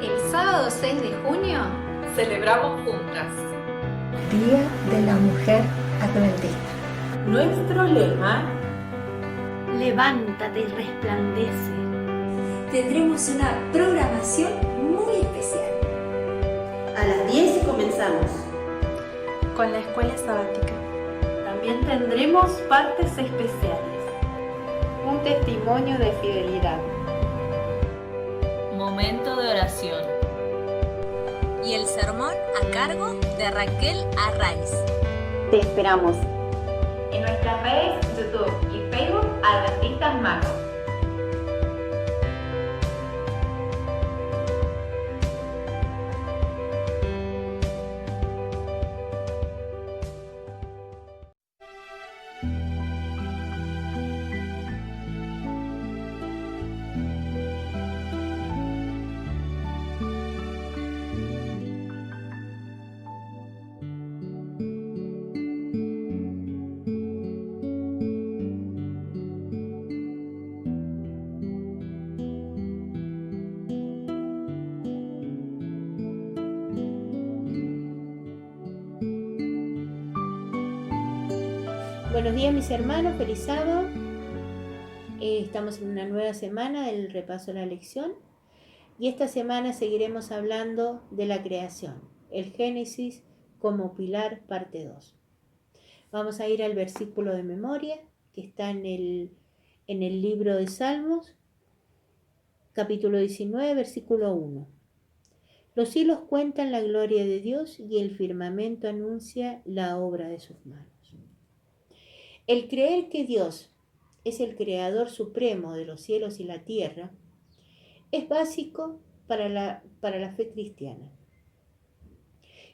El sábado 6 de junio celebramos juntas Día de la Mujer Adventista. Nuestro lema: levántate y resplandece. Tendremos una programación muy especial. A las 10 comenzamos con la escuela sabática. También tendremos partes especiales. Un testimonio de fidelidad. Momento de oración. Y el sermón a cargo de Raquel Arraiz. Te esperamos en nuestras redes YouTube y Facebook Adventistas Maco. Buenos días mis hermanos, feliz sábado. Estamos en una nueva semana del repaso de la lección y esta semana seguiremos hablando de la creación, el Génesis como pilar, parte 2. Vamos a ir al versículo de memoria que está en el libro de Salmos, capítulo 19, versículo 1. Los cielos cuentan la gloria de Dios y el firmamento anuncia la obra de sus manos. El creer que Dios es el creador supremo de los cielos y la tierra es básico para la fe cristiana.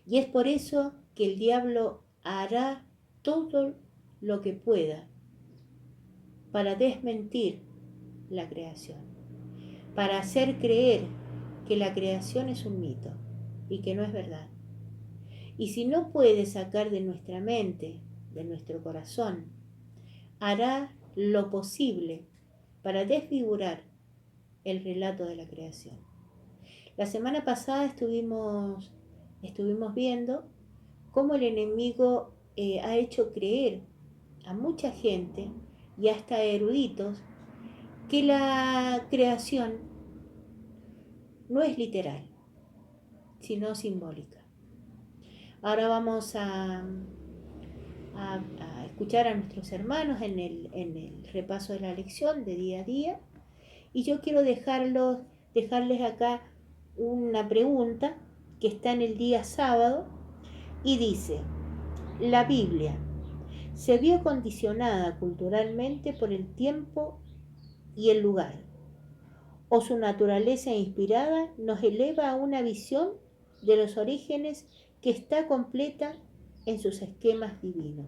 Y es por eso que el diablo hará todo lo que pueda para desmentir la creación, para hacer creer que la creación es un mito y que no es verdad. Y si no puede sacar de nuestra mente, de nuestro corazón, hará lo posible para desfigurar el relato de la creación. La semana pasada estuvimos viendo cómo el enemigo ha hecho creer a mucha gente y hasta a eruditos que la creación no es literal, sino simbólica. Ahora vamos a escuchar a nuestros hermanos en el repaso de la lección de día a día, y yo quiero dejarles acá una pregunta que está en el día sábado y dice: ¿la Biblia se vio condicionada culturalmente por el tiempo y el lugar, o su naturaleza inspirada nos eleva a una visión de los orígenes que está completa en sus esquemas divinos?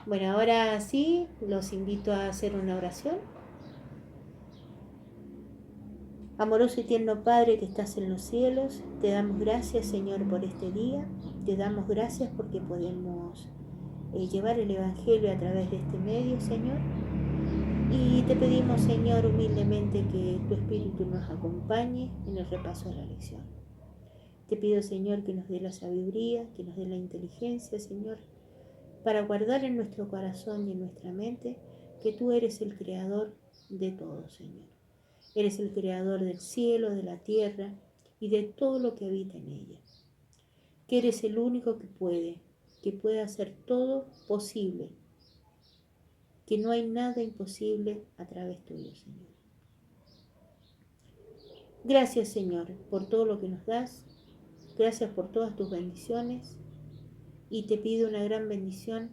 Bueno, ahora sí, los invito a hacer una oración. Amoroso y tierno Padre que estás en los cielos, te damos gracias, Señor, por este día. Te damos gracias porque podemos llevar el Evangelio a través de este medio, Señor. Y te pedimos, Señor, humildemente que tu Espíritu nos acompañe en el repaso de la lección. Te pido, Señor, que nos dé la sabiduría, que nos dé la inteligencia, Señor, para guardar en nuestro corazón y en nuestra mente que tú eres el creador de todo, Señor. Eres el creador del cielo, de la tierra y de todo lo que habita en ella. Que eres el único que puede hacer todo posible. Que no hay nada imposible a través tuyo, Señor. Gracias, Señor, por todo lo que nos das. Gracias por todas tus bendiciones. Y te pido una gran bendición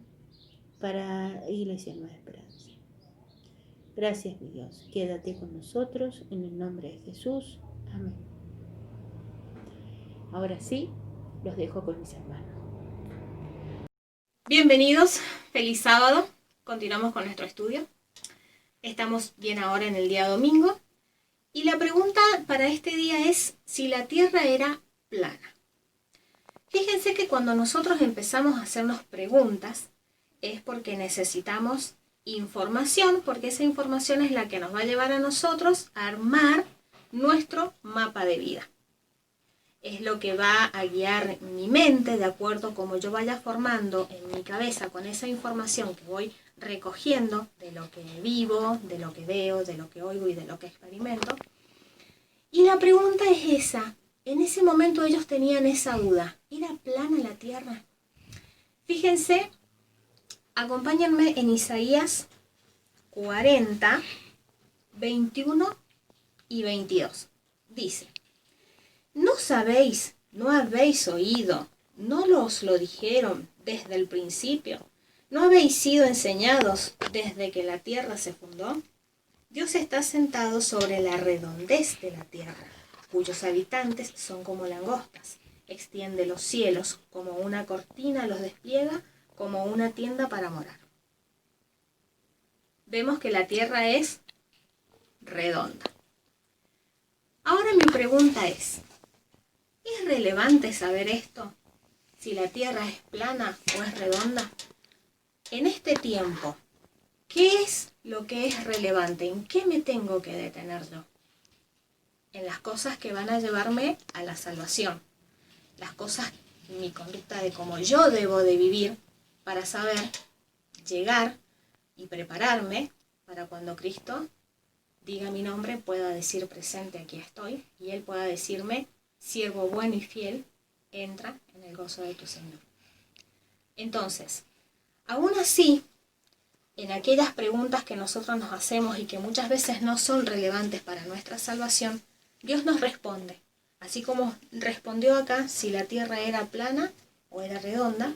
para Iglesia Nueva Esperanza. Gracias, mi Dios. Quédate con nosotros en el nombre de Jesús. Amén. Ahora sí, los dejo con mis hermanos. Bienvenidos, feliz sábado. Continuamos con nuestro estudio. Estamos bien ahora en el día domingo. Y la pregunta para este día es si la tierra era plana. Fíjense que cuando nosotros empezamos a hacernos preguntas es porque necesitamos información, porque esa información es la que nos va a llevar a nosotros a armar nuestro mapa de vida. Es lo que va a guiar mi mente de acuerdo como yo vaya formando en mi cabeza con esa información que voy recogiendo de lo que vivo, de lo que veo, de lo que oigo y de lo que experimento. Y la pregunta es esa. En ese momento ellos tenían esa duda. ¿Era plana la tierra? Fíjense, acompáñenme en Isaías 40, 21 y 22. Dice: ¿No sabéis, no habéis oído, no os lo dijeron desde el principio? ¿No habéis sido enseñados desde que la tierra se fundó? Dios está sentado sobre la redondez de la tierra, cuyos habitantes son como langostas. Extiende los cielos, como una cortina los despliega, como una tienda para morar. Vemos que la tierra es redonda. Ahora mi pregunta es relevante saber esto? Si la tierra es plana o es redonda. En este tiempo, ¿qué es lo que es relevante? ¿En qué me tengo que detener yo? En las cosas que van a llevarme a la salvación. Las cosas, mi conducta de cómo yo debo de vivir para saber llegar y prepararme para cuando Cristo diga mi nombre, pueda decir presente, aquí estoy, y Él pueda decirme, siervo bueno y fiel, entra en el gozo de tu Señor. Entonces, aún así, en aquellas preguntas que nosotros nos hacemos y que muchas veces no son relevantes para nuestra salvación, Dios nos responde. Así como respondió acá si la tierra era plana o era redonda,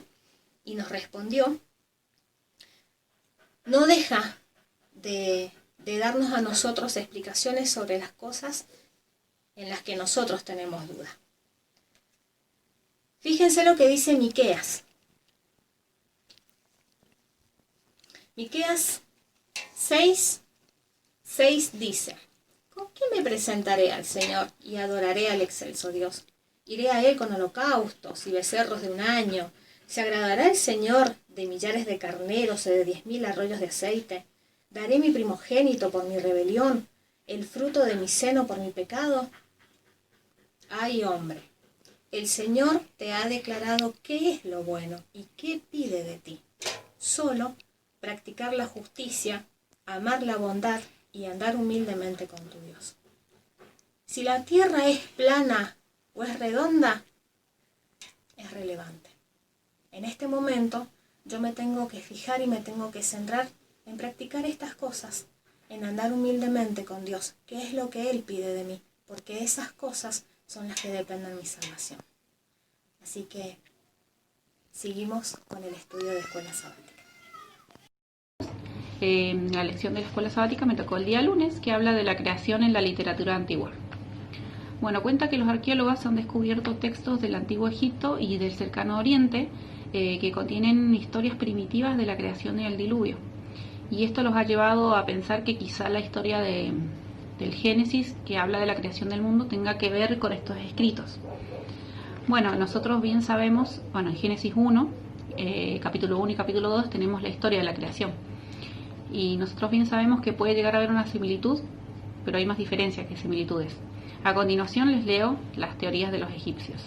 y nos respondió, no deja de darnos a nosotros explicaciones sobre las cosas en las que nosotros tenemos duda. Fíjense lo que dice Miqueas. Miqueas 6:6 dice: ¿Con qué me presentaré al Señor y adoraré al excelso Dios? Iré a Él con holocaustos y becerros de un año. ¿Se agradará el Señor de millares de carneros y de 10,000 arroyos de aceite? ¿Daré mi primogénito por mi rebelión, el fruto de mi seno por mi pecado? Ay, hombre, el Señor te ha declarado qué es lo bueno y qué pide de ti. Solo practicar la justicia, amar la bondad y andar humildemente con tu Dios. Si la tierra es plana o es redonda, es relevante. En este momento yo me tengo que fijar y me tengo que centrar en practicar estas cosas, en andar humildemente con Dios, que es lo que Él pide de mí, porque esas cosas son las que dependen de mi salvación. Así que seguimos con el estudio de Escuela Sabática. La lección de la Escuela Sabática me tocó el día lunes, que habla de la creación en la literatura antigua. Bueno, cuenta que los arqueólogos han descubierto textos del Antiguo Egipto y del Cercano Oriente que contienen historias primitivas de la creación y el diluvio. Y esto los ha llevado a pensar que quizá la historia del Génesis, que habla de la creación del mundo, tenga que ver con estos escritos. Bueno, nosotros bien sabemos, en Génesis 1, capítulo 1 y capítulo 2, tenemos la historia de la creación. Y nosotros bien sabemos que puede llegar a haber una similitud, pero hay más diferencias que similitudes. A continuación les leo las teorías de los egipcios.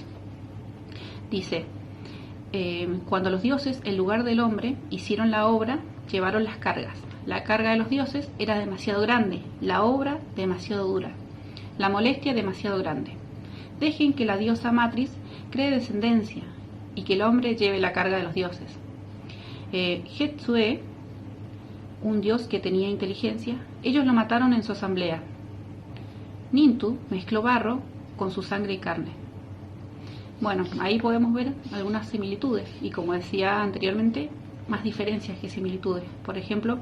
Dice: cuando los dioses, en lugar del hombre, hicieron la obra, llevaron las cargas. La carga de los dioses era demasiado grande, la obra demasiado dura, la molestia demasiado grande. Dejen que la diosa matriz cree descendencia y que el hombre lleve la carga de los dioses. Jetsue, un dios que tenía inteligencia, ellos lo mataron en su asamblea. Nintu mezcló barro con su sangre y carne. Bueno, ahí podemos ver algunas similitudes y, como decía anteriormente, más diferencias que similitudes. Por ejemplo,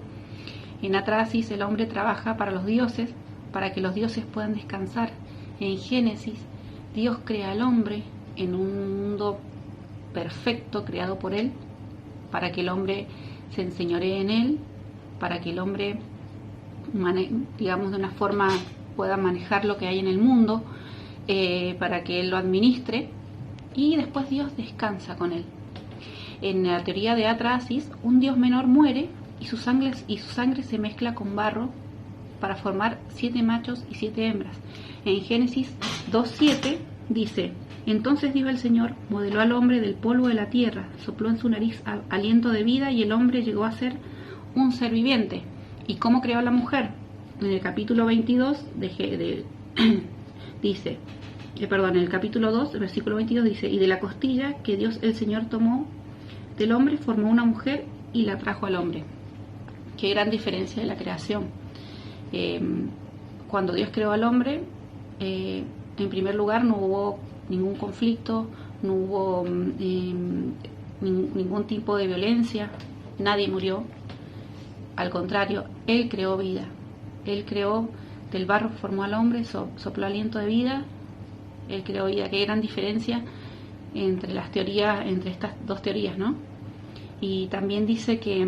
en Atrasis el hombre trabaja para los dioses, para que los dioses puedan descansar. En Génesis, Dios crea al hombre en un mundo perfecto creado por él, para que el hombre se enseñoree en él, para que el hombre, digamos, de una forma pueda manejar lo que hay en el mundo, para que él lo administre, y después Dios descansa con él. En la teoría de Atrasis, un dios menor muere y su sangre se mezcla con barro para formar 7 machos y 7 hembras. En Génesis 2:7 dice: entonces Dios el Señor modeló al hombre del polvo de la tierra, sopló en su nariz aliento de vida y el hombre llegó a ser un ser viviente. ¿Y cómo creó a la mujer? En el capítulo 22 dice, en el capítulo 2, versículo 22 dice: y de la costilla que Dios el Señor tomó del hombre formó una mujer y la trajo al hombre. Qué gran diferencia de la creación. Cuando Dios creó al hombre, en primer lugar no hubo ningún conflicto, no hubo ningún tipo de violencia, nadie murió. Al contrario, Él creó vida. Él creó, del barro formó al hombre, sopló aliento de vida. Él creó vida. Qué gran diferencia entre las teorías, entre estas dos teorías, ¿no? Y también dice que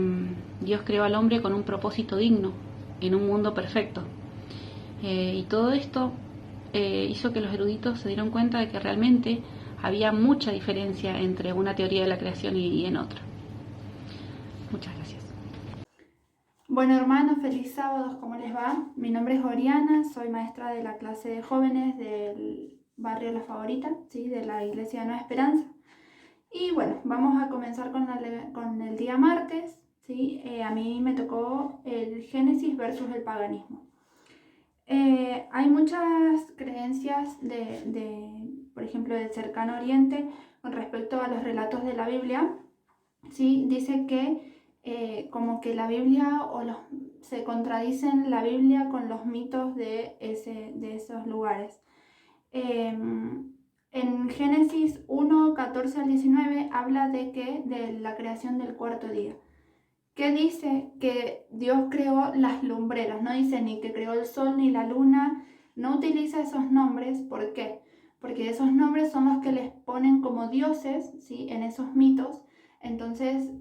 Dios creó al hombre con un propósito digno, en un mundo perfecto. Y todo esto hizo que los eruditos se dieran cuenta de que realmente había mucha diferencia entre una teoría de la creación y en otra. Muchas gracias. Bueno, hermanos, feliz sábado, ¿cómo les va? Mi nombre es Oriana, soy maestra de la clase de jóvenes del barrio La Favorita, ¿sí? De la Iglesia de Nueva Esperanza. Y bueno, vamos a comenzar con el día martes, ¿sí? A mí me tocó el Génesis versus el paganismo. Hay muchas creencias por ejemplo, del Cercano Oriente con respecto a los relatos de la Biblia, ¿sí? Dice que como que la Biblia se contradicen la Biblia con los mitos de esos lugares. En Génesis 1, 14 al 19 habla de la creación del cuarto día. ¿Qué dice? Que Dios creó las lumbreras, no dice ni que creó el sol ni la luna, no utiliza esos nombres. ¿Por qué? Porque esos nombres son los que les ponen como dioses, ¿sí? En esos mitos. Entonces,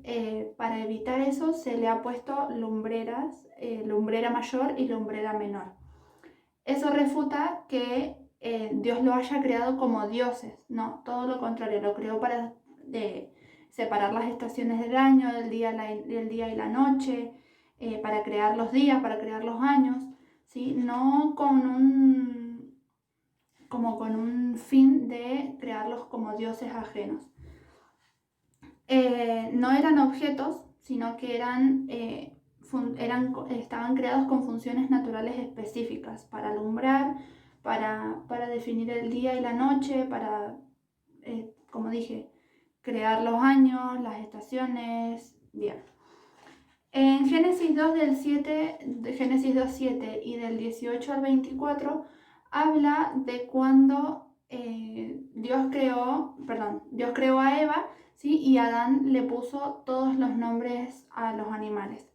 para evitar eso, se le ha puesto lumbreras, lumbrera mayor y lumbrera menor. Eso refuta que Dios lo haya creado como dioses. No, todo lo contrario, lo creó para separar las estaciones del año, del día y la noche, para crear los días, para crear los años, ¿sí? No con un fin de crearlos como dioses ajenos. No eran objetos, sino que estaban creados con funciones naturales específicas para alumbrar, para definir el día y la noche, para, como dije, crear los años, las estaciones. Bien. En Génesis 2:7 y del 18 al 24 habla de cuando Dios creó a Eva, ¿sí? Y Adán le puso todos los nombres a los animales.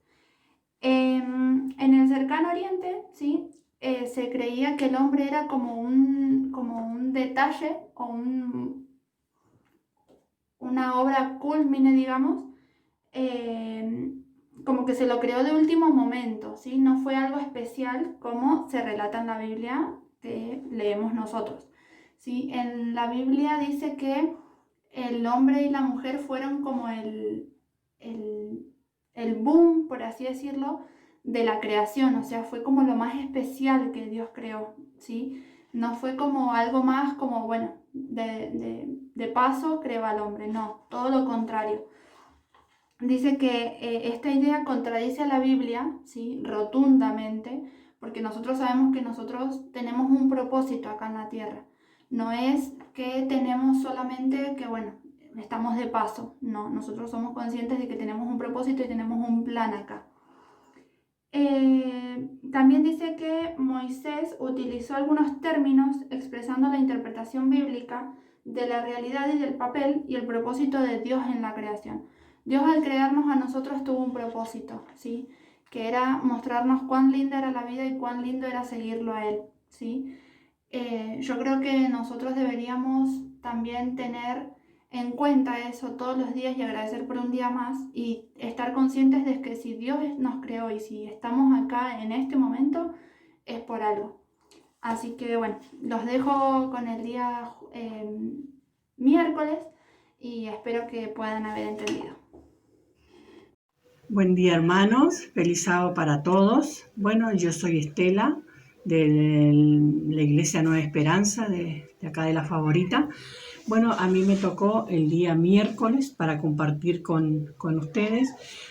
En el Cercano Oriente, ¿sí? Se creía que el hombre era como un detalle o una obra culmine, digamos, como que se lo creó de último momento, ¿sí? No fue algo especial como se relata en la Biblia que leemos nosotros, ¿sí? En la Biblia dice que el hombre y la mujer fueron como el boom, por así decirlo, de la creación, o sea, fue como lo más especial que Dios creó, ¿sí? No fue como algo más como, bueno, de paso creó al hombre, no, todo lo contrario. Dice que esta idea contradice a la Biblia, ¿sí? Rotundamente, porque nosotros sabemos que nosotros tenemos un propósito acá en la tierra. No es que tenemos solamente que, bueno, estamos de paso. No, nosotros somos conscientes de que tenemos un propósito y tenemos un plan acá. También dice que Moisés utilizó algunos términos expresando la interpretación bíblica de la realidad y del papel y el propósito de Dios en la creación. Dios al crearnos a nosotros tuvo un propósito, ¿sí? Que era mostrarnos cuán linda era la vida y cuán lindo era seguirlo a Él, ¿sí? Yo creo que nosotros deberíamos también tener en cuenta eso todos los días y agradecer por un día más y estar conscientes de que si Dios nos creó y si estamos acá en este momento es por algo. Así que bueno, los dejo con el día miércoles y espero que puedan haber entendido. Buen día, hermanos. Feliz sábado para todos. Bueno, yo soy Estela de la Iglesia Nueva Esperanza de acá de La Favorita. Bueno, a mí me tocó el día miércoles para compartir con ustedes,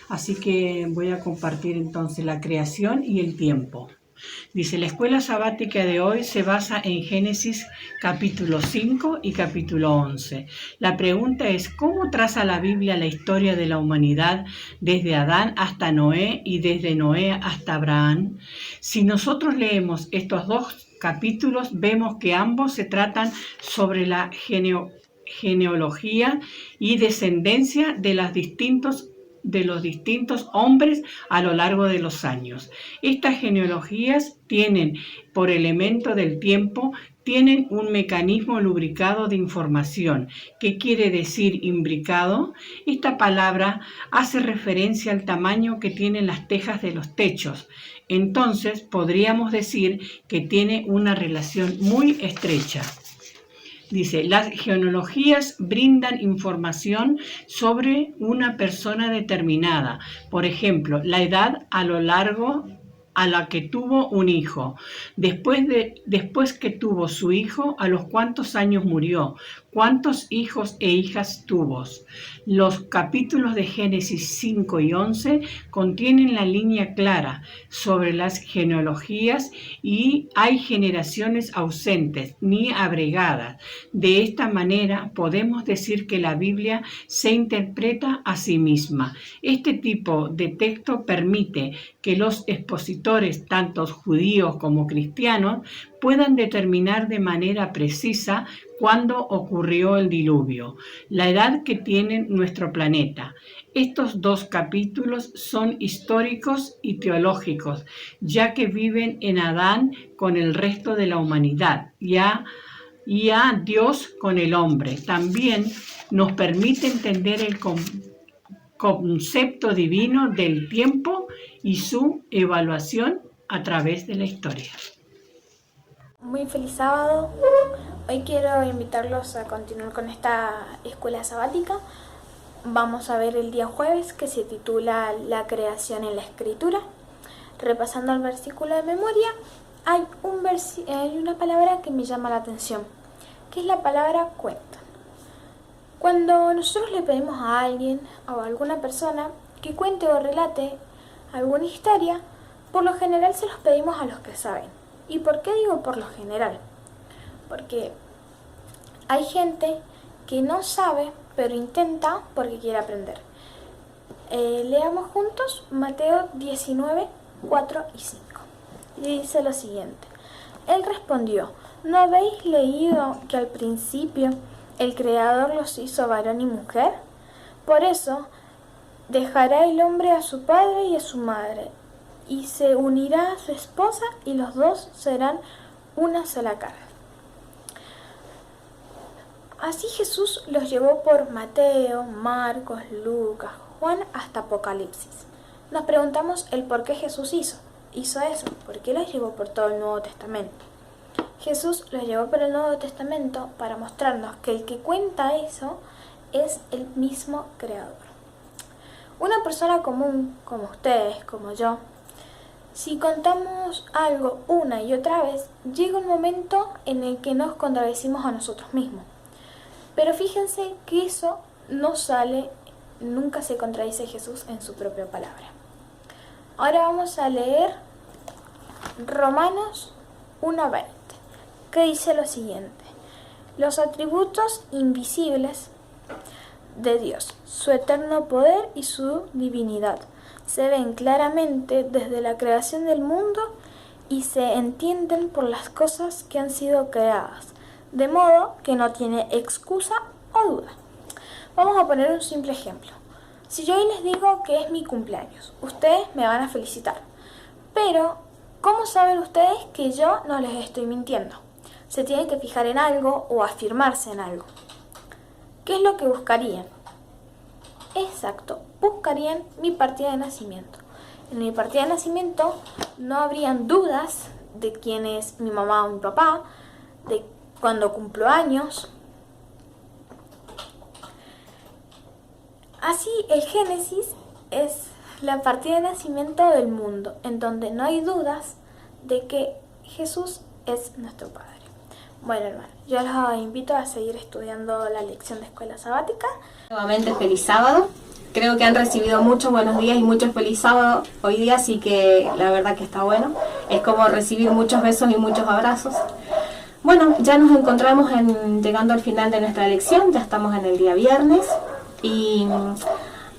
así que voy a compartir entonces la creación y el tiempo. Dice, la escuela sabática de hoy se basa en Génesis capítulo 5 y capítulo 11. La pregunta es, ¿cómo traza la Biblia la historia de la humanidad desde Adán hasta Noé y desde Noé hasta Abraham? Si nosotros leemos estos dos capítulos, vemos que ambos se tratan sobre la genealogía y descendencia de los distintos hombres a lo largo de los años. Estas genealogías tienen, por elemento del tiempo, tienen un mecanismo lubricado de información. ¿Qué quiere decir imbricado? Esta palabra hace referencia al tamaño que tienen las tejas de los techos. Entonces, podríamos decir que tiene una relación muy estrecha. Dice, las genealogías brindan información sobre una persona determinada. Por ejemplo, la edad a lo largo a la que tuvo un hijo. Después que tuvo su hijo, a los cuántos años murió. ¿Cuántos hijos e hijas tuvo? Los capítulos de Génesis 5 y 11 contienen la línea clara sobre las genealogías y hay generaciones ausentes ni abregadas. De esta manera podemos decir que la Biblia se interpreta a sí misma. Este tipo de texto permite que los expositores, tanto judíos como cristianos, puedan determinar de manera precisa cuándo ocurrió el diluvio, la edad que tiene nuestro planeta. Estos dos capítulos son históricos y teológicos, ya que viven en Adán con el resto de la humanidad y a Dios con el hombre. También nos permite entender el concepto divino del tiempo y su evaluación a través de la historia. Muy feliz sábado. Hoy quiero invitarlos a continuar con esta escuela sabática. Vamos a ver el día jueves, que se titula La creación en la escritura. Repasando el versículo de memoria, hay una palabra que me llama la atención, que es la palabra cuenta. Cuando nosotros le pedimos a alguien o a alguna persona que cuente o relate alguna historia, por lo general se los pedimos a los que saben. ¿Y por qué digo por lo general? Porque hay gente que no sabe, pero intenta porque quiere aprender. Leamos juntos Mateo 19, 4 y 5. Y dice lo siguiente. Él respondió, ¿no habéis leído que al principio el Creador los hizo varón y mujer? Por eso dejará el hombre a su padre y a su madre, y se unirá a su esposa, y los dos serán una sola carne. Así Jesús los llevó por Mateo, Marcos, Lucas, Juan hasta Apocalipsis. Nos preguntamos el por qué Jesús hizo eso, por qué los llevó por todo el Nuevo Testamento. Jesús los llevó por el Nuevo Testamento para mostrarnos que el que cuenta eso es el mismo Creador. Una persona común, como ustedes, como yo, si contamos algo una y otra vez, llega un momento en el que nos contradecimos a nosotros mismos. Pero fíjense que eso no sale, nunca se contradice Jesús en su propia palabra. Ahora vamos a leer Romanos 1:20, que dice lo siguiente. Los atributos invisibles de Dios, su eterno poder y su divinidad, se ven claramente desde la creación del mundo y se entienden por las cosas que han sido creadas, de modo que no tiene excusa o duda. Vamos a poner un simple ejemplo. Si yo hoy les digo que es mi cumpleaños, ustedes me van a felicitar. Pero, ¿cómo saben ustedes que yo no les estoy mintiendo? Se tienen que fijar en algo o afirmarse en algo. ¿Qué es lo que buscarían? Exacto, buscarían mi partida de nacimiento. En mi partida de nacimiento no habrían dudas de quién es mi mamá o mi papá, de cuando cumplo años. Así el Génesis es la partida de nacimiento del mundo, en donde no hay dudas de que Jesús es nuestro Padre. Bueno, hermano, yo los invito a seguir estudiando la lección de escuela sabática. Nuevamente feliz sábado. Creo que han recibido muchos buenos días y muchos feliz sábado hoy día, así que la verdad que está bueno. Es como recibir muchos besos y muchos abrazos. Bueno, ya nos encontramos llegando al final de nuestra lección, ya estamos en el día viernes y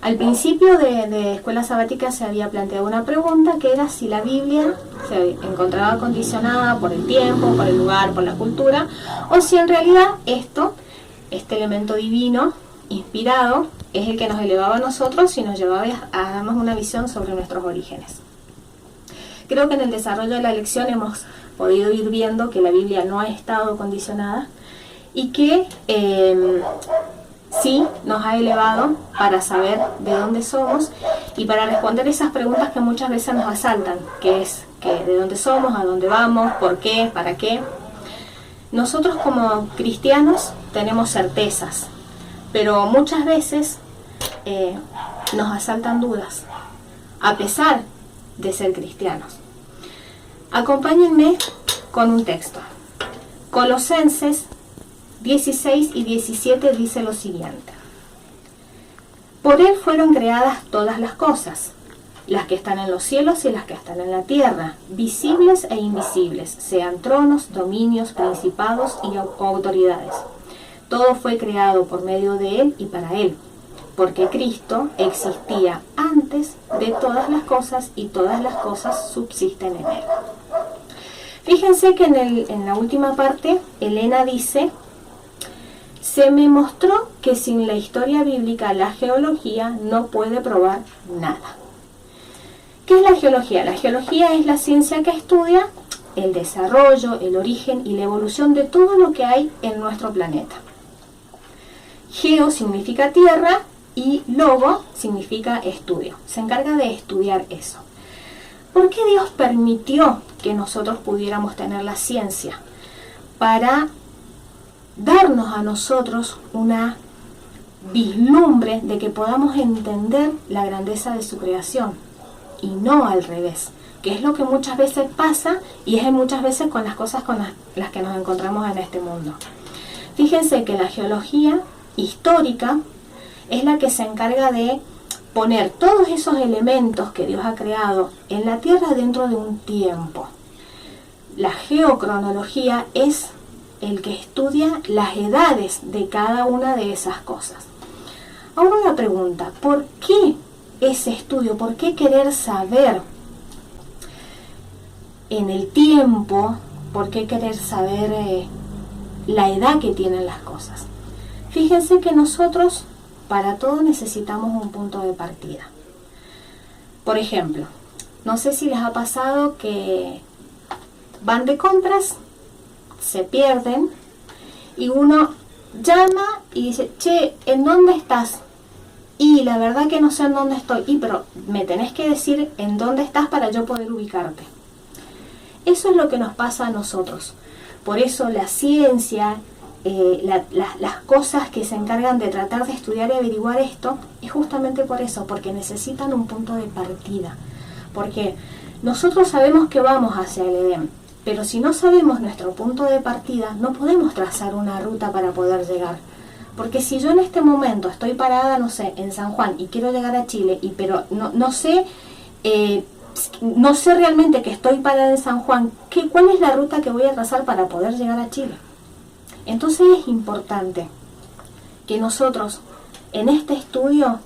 al principio de escuela sabática se había planteado una pregunta que era si la Biblia se encontraba condicionada por el tiempo, por el lugar, por la cultura, o si en realidad este elemento divino, inspirado, es el que nos elevaba a nosotros y nos llevaba a darnos una visión sobre nuestros orígenes. Creo que en el desarrollo de la lección hemos podido ir viendo que la Biblia no ha estado condicionada y que sí nos ha elevado para saber de dónde somos y para responder esas preguntas que muchas veces nos asaltan, que es de dónde somos, a dónde vamos, por qué, para qué. Nosotros como cristianos tenemos certezas, pero muchas veces nos asaltan dudas, a pesar de ser cristianos. Acompáñenme con un texto. Colosenses 16 y 17 dice lo siguiente: por él fueron creadas todas las cosas, las que están en los cielos y las que están en la tierra, visibles e invisibles, sean tronos, dominios, principados y autoridades. Todo fue creado por medio de él y para él, porque Cristo existía antes de todas las cosas y todas las cosas subsisten en él. Fíjense que en la última parte, Elena dice: se me mostró que sin la historia bíblica la geología no puede probar nada. ¿Qué es la geología? La geología es la ciencia que estudia el desarrollo, el origen y la evolución de todo lo que hay en nuestro planeta. Geo significa tierra y logo significa estudio. Se encarga de estudiar eso. ¿Por qué Dios permitió que nosotros pudiéramos tener la ciencia? Para darnos a nosotros una vislumbre de que podamos entender la grandeza de su creación y no al revés, que es lo que muchas veces pasa y es muchas veces con las cosas con las que nos encontramos en este mundo. Fíjense que la geología histórica es la que se encarga de poner todos esos elementos que Dios ha creado en la Tierra dentro de un tiempo. La geocronología es el que estudia las edades de cada una de esas cosas. Ahora una pregunta: ¿por qué ese estudio? ¿Por qué querer saber en el tiempo? ¿Por qué querer saber la edad que tienen las cosas? Fíjense que nosotros para todo necesitamos un punto de partida. Por ejemplo, no sé si les ha pasado que van de compras, se pierden y uno llama y dice: che, ¿en dónde estás? Y la verdad que no sé en dónde estoy. Pero me tenés que decir en dónde estás para yo poder ubicarte. Eso es lo que nos pasa a nosotros. Por eso la ciencia, las cosas que se encargan de tratar de estudiar y averiguar esto, es justamente por eso, porque necesitan un punto de partida. Porque nosotros sabemos que vamos hacia el Edén, pero si no sabemos nuestro punto de partida, no podemos trazar una ruta para poder llegar. Porque si yo en este momento estoy parada, no sé, en San Juan y quiero llegar a Chile, pero no sé realmente que estoy parada en San Juan, ¿cuál es la ruta que voy a trazar para poder llegar a Chile? Entonces es importante que nosotros en este estudio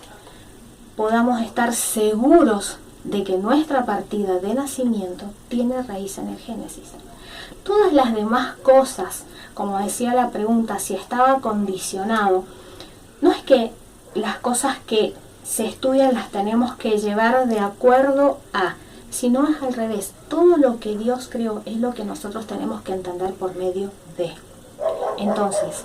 podamos estar seguros de que nuestra partida de nacimiento tiene raíz en el Génesis. Todas las demás cosas, como decía la pregunta, si estaba condicionado, no es que las cosas que se estudian las tenemos que llevar de acuerdo a, sino es al revés. Todo lo que Dios creó es lo que nosotros tenemos que entender por medio de. Entonces,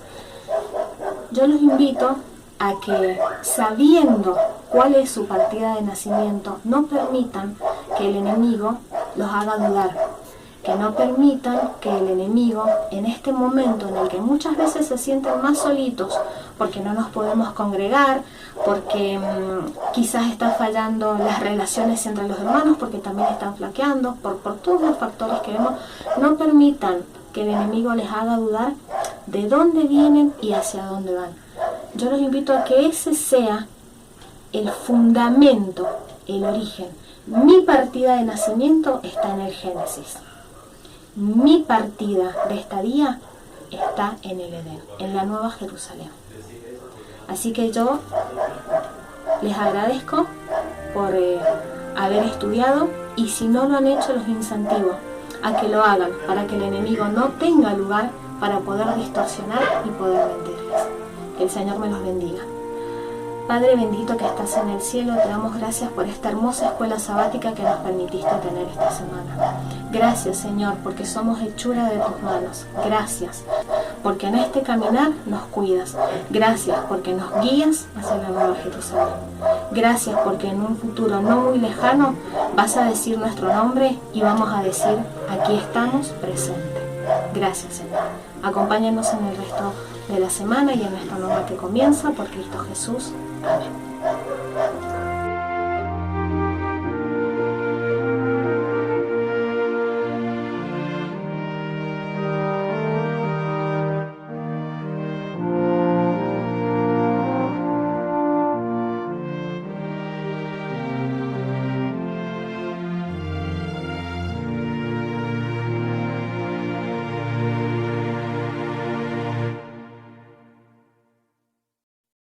yo los invito a que, sabiendo cuál es su partida de nacimiento, no permitan que el enemigo los haga dudar. que no permitan que el enemigo, en este momento en el que muchas veces se sienten más solitos, porque no nos podemos congregar, porque quizás está fallando las relaciones entre los hermanos, porque también están flaqueando, por todos los factores que vemos, no permitan que el enemigo les haga dudar de dónde vienen y hacia dónde van. Yo los invito a que ese sea el fundamento, el origen. Mi partida de nacimiento está en el Génesis. Mi partida de estadía está en el Edén, en la Nueva Jerusalén. Así que yo les agradezco por haber estudiado, y si no lo han hecho, los incentivo a que lo hagan, para que el enemigo no tenga lugar para poder distorsionar y poder mentirles. Que el Señor me los bendiga. Padre bendito que estás en el cielo, te damos gracias por esta hermosa escuela sabática que nos permitiste tener esta semana. Gracias, Señor, porque somos hechura de tus manos. Gracias, porque en este caminar nos cuidas. Gracias, porque nos guías hacia la Nueva Jerusalén. Gracias, porque en un futuro no muy lejano vas a decir nuestro nombre y vamos a decir, aquí estamos presentes. Gracias, Señor. Acompáñanos en el resto de la semana y en esta nueva que comienza, por Cristo Jesús. Amén.